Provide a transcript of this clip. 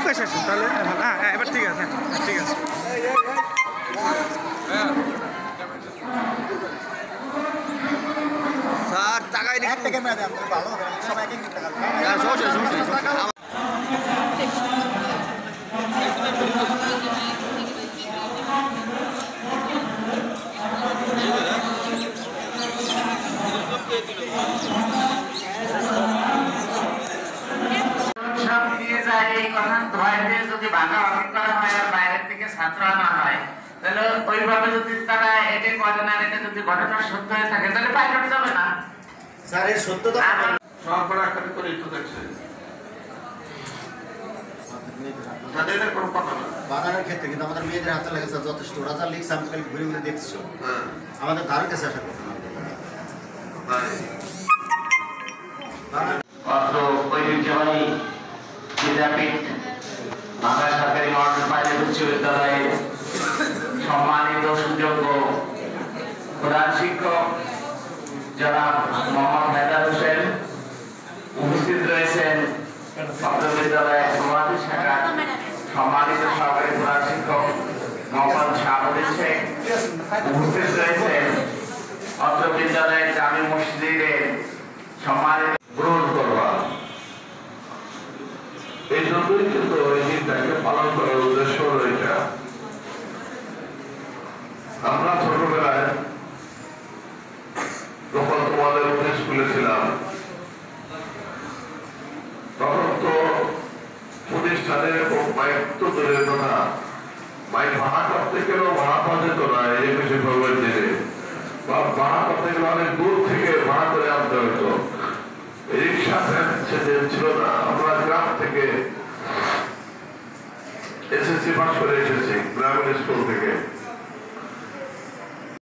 পাশে আসেন তাহলে। হ্যাঁ এবার ঠিক আছে, ঠিক আছে। স্যার টাকায় একটা ক্যামেরা দেন ভালো হবে, সবাই এক এক টাকা। সব দিয়ে যায় এই কথা ধোয়াইতে যদি বাধা অতিক্রম হয় আর বাইরের থেকে ছাত্র আনা হয়, তাহলে ওইভাবে যদি তারা এটা করে না, এটা যদি ঘটনা সত্য হয়ে থাকে তাহলে পাইলট যাবে না। স্যার এর সত্যতা সরকার আকারে করে একটু দেখছে তাদের কোনো কথা না বাগানের ক্ষেত্রে, কিন্তু আমাদের মেয়েদের হাতে লেগেছে যথেষ্ট। ওরা যা লিখছে আমি কাল ঘুরে ঘুরে দেখছো, আমাদের ধারে কাছে আসা কথা অত্র ঐতিহ্যবাহী বিদ্যাপীঠ বাংলা সরকারি মডেল পাইলট উচ্চ বিদ্যালয়ের সম্মানিত সুযোগ্য প্রধান শিক্ষক জনাব মোহাম্মদ হায়দার হোসেন, উপস্থিত রয়েছেন অত্র বিদ্যালয়ের সমাধি শাখার সম্মানিত সহকারী প্রধান শিক্ষক মোহাম্মদ শাহাবুদ্দিন শেখ, উপস্থিত রয়েছেন অত্র বিদ্যালয়ের জামি মসজিদের সম্মানিত গ্রহণ করবা। এই জন্যই কিন্তু এই দিনটাকে পালন করার উদ্দেশ্য হলো এটা। আমরা ছোটবেলায় যখন তোমাদের মধ্যে স্কুলে ছিলাম, তখন তো প্রতিষ্ঠানে বাইক তো দূরের কথা, বাইক ভাড়া করতে গেলেও ভাড়া পাওয়া যেত না। এই বিষয় খবর দিলে বা ভাড়া করতে গেলে অনেক দূর থেকে ভাড়া করে আনতে হতো। রিক্সা ছিল না। আমরা গ্রাম থেকে এসএসসি পাস করে এসেছি, গ্রামের স্কুল থেকে।